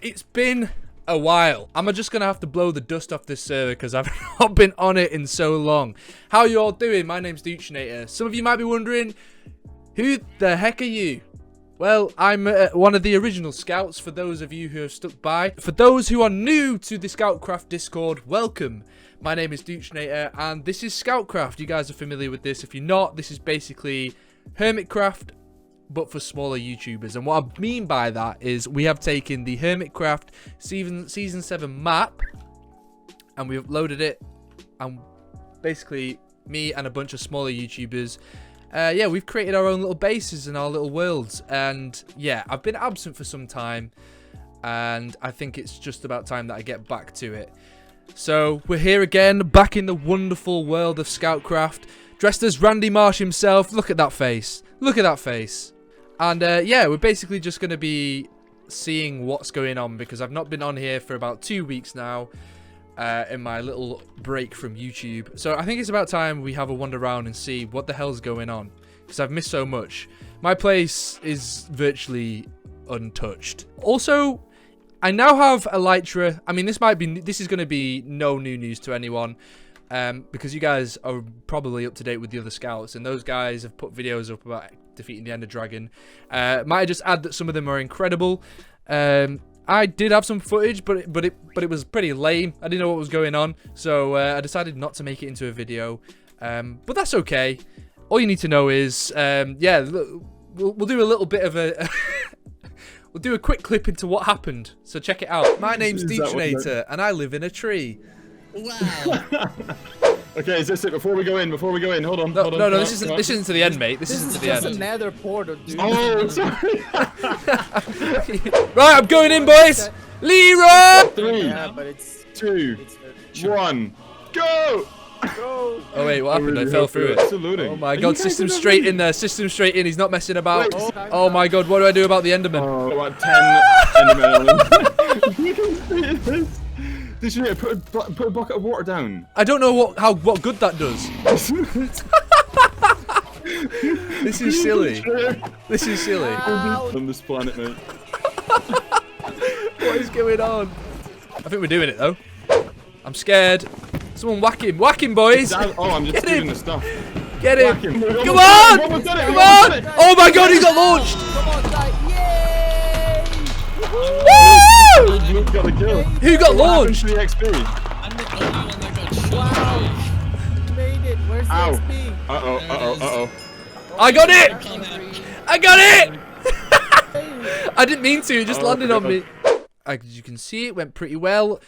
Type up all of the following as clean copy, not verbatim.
It's been a while. I'm just gonna have to blow the dust off this server because I've not been on it in so long. How are you all doing? My name's Dootronator. Some of you might be wondering, who the heck are you? Well, I'm one of the original scouts, for those of you who have stuck by. For those who are new to the ScoutCraft Discord, welcome. My name is Dootronator, and this is ScoutCraft. You guys are familiar with this. If you're not, this is basically HermitCraft, but for smaller YouTubers. And what I mean by that is we have taken the HermitCraft Season 7 map, and we've loaded it, and basically me and a bunch of smaller YouTubers, yeah, we've created our own little bases and our little worlds. And yeah, I've been absent for some time, and I think it's just about time that I get back to it. So we're here again, back in the wonderful world of ScoutCraft, dressed as Randy Marsh himself. Look at that face. Look at that face. And yeah, we're basically just going to be seeing what's going on, because I've not been on here for about 2 weeks now in my little break from YouTube. So I think it's about time we have a wander around and see what the hell's going on, because I've missed so much. My place is virtually untouched. Also, I now have elytra. I mean, this is going to be no new news to anyone, because you guys are probably up to date with the other scouts, and those guys have put videos up about defeating the Ender Dragon. Might I just add that some of them are incredible. I did have some footage, but it was pretty lame. I didn't know what was going on, so I decided not to make it into a video. But that's okay. All you need to know is, yeah, we'll do a little bit of a. We'll do a quick clip into what happened. So check it out. My name's Dootronator, and I live in a tree. Wow. Okay, is this it? Before we go in, hold on. No, this isn't to the end, mate. This isn't to the end. This is another portal, dude. Oh, sorry. Right, I'm going in, boys. Leroy! 3, Yeah, but it's 2, 1, go! Go. Oh wait, what happened? I fell through it. Saluting. Oh my god, system straight in there. System straight in. He's not messing about. Oh my god, what do I do about the Enderman? Oh, about 10 Endermen on him. You can see this. Did you put a bucket of water down? I don't know what good that does. This is silly. This is silly. On this planet, mate. What is going on? I think we're doing it though. I'm scared. Someone whack him. Whack him, boys. Oh, I'm just doing the stuff. Get him. Come Come on. Come on. Oh my god, he got launched. Come on, guy. Yay! Woo! Luke got the kill. Who got launched? The XP. I'm the only one that got shot. Wow! You made it. Where's the Ow. XP? Uh-oh. I got it. I got it. I didn't mean to. It just landed on me. As you can see, it went pretty well.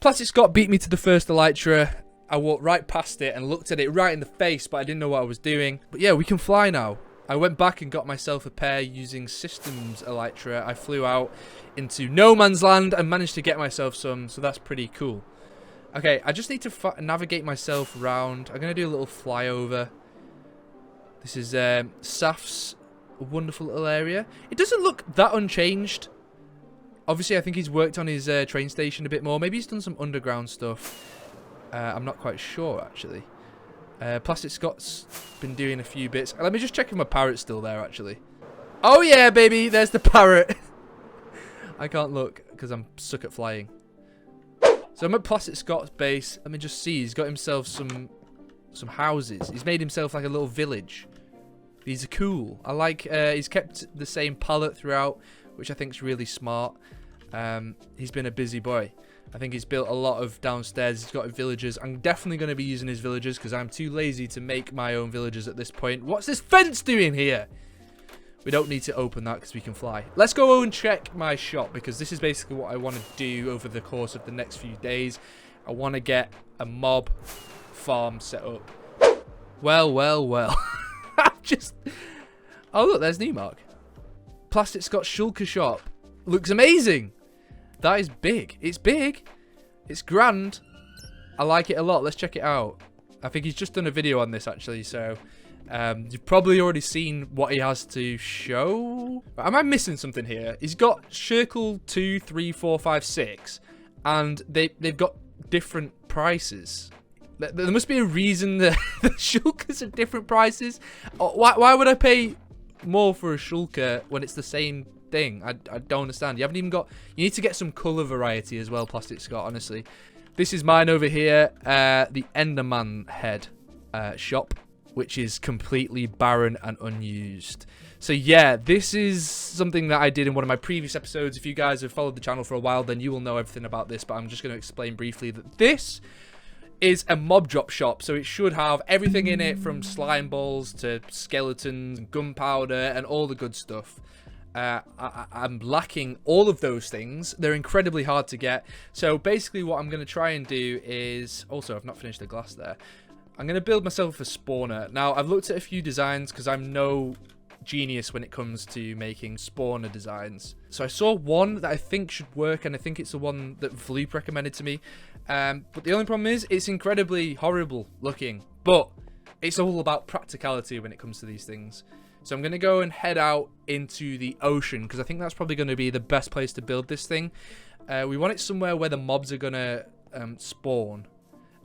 Plastic Scott beat me to the first elytra. I walked right past it and looked at it right in the face, but I didn't know what I was doing. But yeah, we can fly now. I went back and got myself a pair using Systems elytra. I flew out into no man's land and managed to get myself some, so that's pretty cool. Okay, I just need to navigate myself around. I'm going to do a little flyover. This is Saf's wonderful little area. It doesn't look that unchanged. Obviously, I think he's worked on his train station a bit more. Maybe he's done some underground stuff. I'm not quite sure, actually. Plastic Scott's been doing a few bits. Let me just check if my parrot's still there, actually. Oh, yeah, baby. There's the parrot. I can't look because I'm stuck at flying. So I'm at Plastic Scott's base. Let me just see. He's got himself some houses. He's made himself like a little village. These are cool. I like, he's kept the same palette throughout, which I think is really smart. He's been a busy boy. I think he's built a lot of downstairs. He's got villagers. I'm definitely going to be using his villagers because I'm too lazy to make my own villagers at this point. What's this fence doing here? We don't need to open that because we can fly. Let's go and check my shop, because this is basically what I want to do over the course of the next few days. I want to get a mob farm set up. Well. Just... Oh, look, there's Newmark. Plastic Scott Shulker shop. Looks amazing. That is big. It's big. It's grand. I like it a lot. Let's check it out. I think he's just done a video on this, actually, so you've probably already seen what he has to show. Am I missing something here? He's got Circle 2, 3, 4, 5, 6, and they've got different prices. There must be a reason that the shulkers are different prices. Why would I pay more for a shulker when it's the same thing? I don't understand. You haven't even got... You need to get some colour variety as well, Plastic Scott, honestly. This is mine over here, the Enderman head shop, which is completely barren and unused. So yeah, this is something that I did in one of my previous episodes. If you guys have followed the channel for a while, then you will know everything about this, but I'm just going to explain briefly that this is a mob drop shop, so it should have everything in it from slime balls to skeletons, gunpowder, and all the good stuff. I'm lacking all of those things. They're incredibly hard to get. So basically what I'm going to try and do is... Also, I've not finished the glass there. I'm going to build myself a spawner. Now, I've looked at a few designs because I'm no genius when it comes to making spawner designs. So I saw one that I think should work, and I think it's the one that Vloop recommended to me. But the only problem is it's incredibly horrible looking, but it's all about practicality when it comes to these things. So I'm going to go and head out into the ocean because I think that's probably going to be the best place to build this thing. We want it somewhere where the mobs are going to spawn.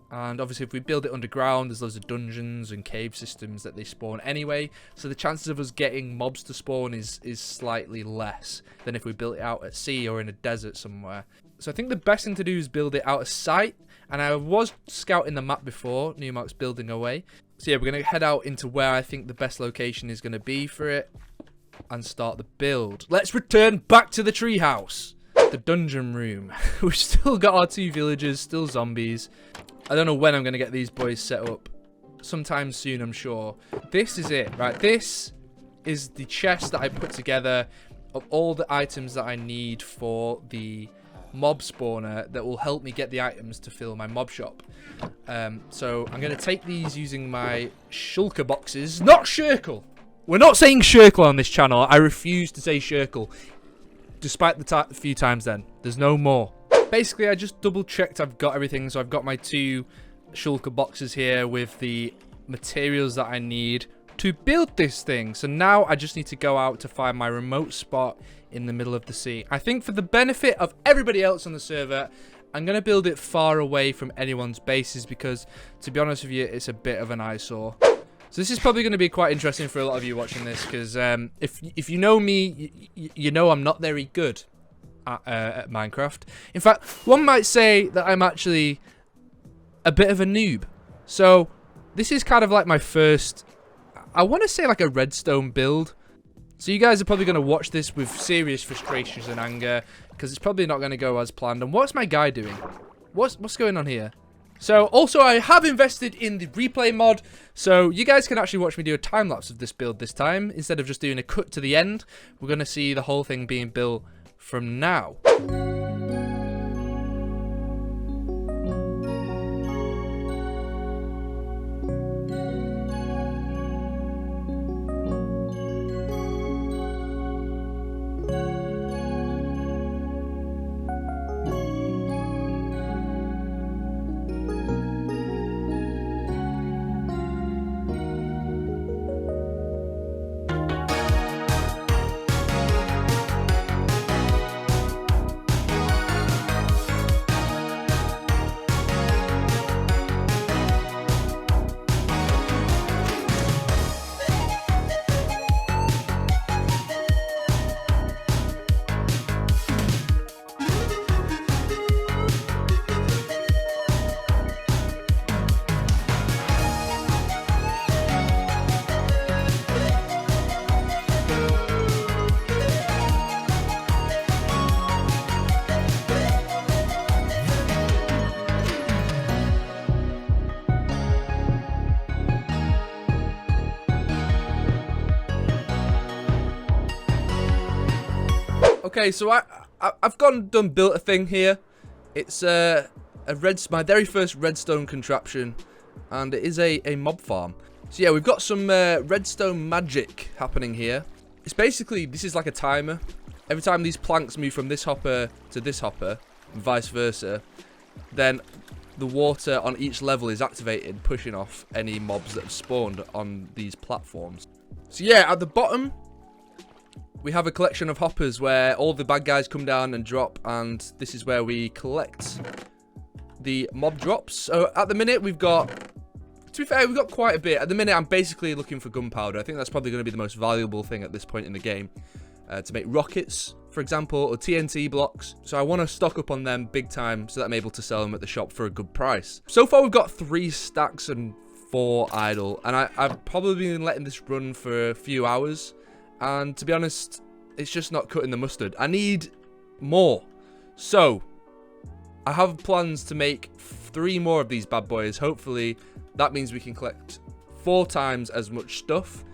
And obviously if we build it underground, there's loads of dungeons and cave systems that they spawn anyway. So the chances of us getting mobs to spawn is slightly less than if we built it out at sea or in a desert somewhere. So I think the best thing to do is build it out of sight. And I was scouting the map before, Newmark's building away. So yeah, we're going to head out into where I think the best location is going to be for it. And start the build. Let's return back to the treehouse. The dungeon room. We've still got our 2 villagers, still zombies. I don't know when I'm going to get these boys set up. Sometime soon, I'm sure. This is it, right? This is the chest that I put together of all the items that I need for the mob spawner that will help me get the items to fill my mob shop. So I'm going to take these using my shulker boxes. Not shirkle! We're not saying shirkle on this channel. I refuse to say shirkle. Despite the few times then. There's no more. Basically, I just double checked I've got everything. So I've got my 2 shulker boxes here with the materials that I need to build this thing. So now I just need to go out to find my remote spot in the middle of the sea. I think for the benefit of everybody else on the server, I'm going to build it far away from anyone's bases because, to be honest with you, it's a bit of an eyesore. So this is probably going to be quite interesting for a lot of you watching this because if you know me, you know I'm not very good at Minecraft. In fact, one might say that I'm actually a bit of a noob. So this is kind of like my first, I want to say like a redstone build. So you guys are probably going to watch this with serious frustrations and anger because it's probably not going to go as planned. And what's my guy doing? What's going on here? So also I have invested in the replay mod, so you guys can actually watch me do a time lapse of this build this time instead of just doing a cut to the end. We're going to see the whole thing being built from now. Okay, so I've gone and built a thing here. It's my very first redstone contraption, and it is a mob farm. So yeah, we've got some redstone magic happening here. It's basically, this is like a timer. Every time these planks move from this hopper to this hopper, and vice versa, then the water on each level is activated, pushing off any mobs that have spawned on these platforms. So yeah, at the bottom, we have a collection of hoppers where all the bad guys come down and drop, and this is where we collect the mob drops. So at the minute, we've got, to be fair, we've got quite a bit. At the minute, I'm basically looking for gunpowder. I think that's probably going to be the most valuable thing at this point in the game. to make rockets, for example, or TNT blocks. So I want to stock up on them big time so that I'm able to sell them at the shop for a good price. So far, we've got 3 stacks and 4 idle, and I've probably been letting this run for a few hours, and to be honest, it's just not cutting the mustard. I need more. So I have plans to make 3 more of these bad boys. Hopefully that means we can collect 4 times as much stuff,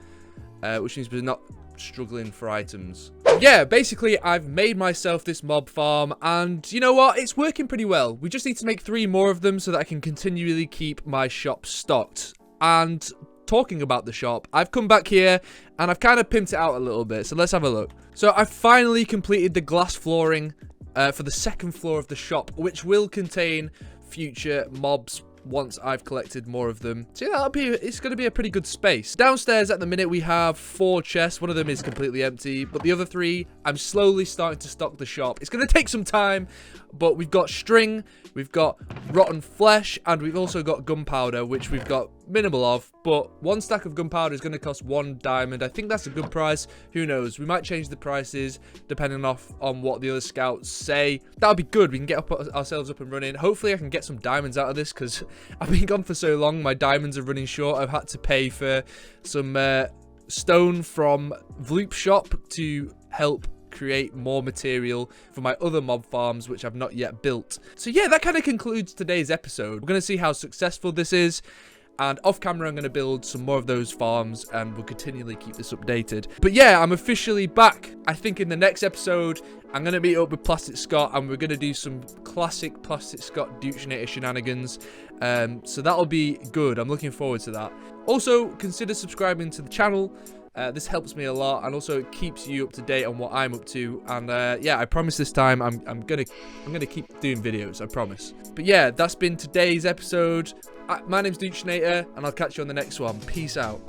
which means we're not struggling for items. Yeah, basically I've made myself this mob farm, and you know what, it's working pretty well. We just need to make 3 more of them so that I can continually keep my shop stocked. And talking about the shop, I've come back here and I've kind of pimped it out a little bit, so let's have a look. So I've finally completed the glass flooring for the 2nd floor of the shop, which will contain future mobs once I've collected more of them. So yeah, it's going to be a pretty good space. Downstairs at the minute we have 4 chests. One of them is completely empty, but the other 3, I'm slowly starting to stock the shop. It's going to take some time, but we've got string, we've got rotten flesh, and we've also got gunpowder, which we've got minimal of, but 1 stack of gunpowder is going to cost 1 diamond. I think that's a good price. Who knows? We might change the prices depending on what the other scouts say. That'll be good. We can get ourselves up and running. Hopefully I can get some diamonds out of this, because I've been gone for so long. My diamonds are running short. I've had to pay for some stone from Vloop shop to help create more material for my other mob farms, which I've not yet built. So yeah, that kind of concludes today's episode. We're going to see how successful this is. And off camera, I'm going to build some more of those farms, and we'll continually keep this updated. But yeah, I'm officially back. I think in the next episode, I'm going to meet up with Plastic Scott, and we're going to do some classic Plastic Scott Dootronator shenanigans. So that'll be good. I'm looking forward to that. Also, consider subscribing to the channel. This helps me a lot, and also it keeps you up to date on what I'm up to. And yeah, I promise this time I'm gonna keep doing videos. I promise. But yeah, that's been today's episode. My name's Dootronator, and I'll catch you on the next one. Peace out.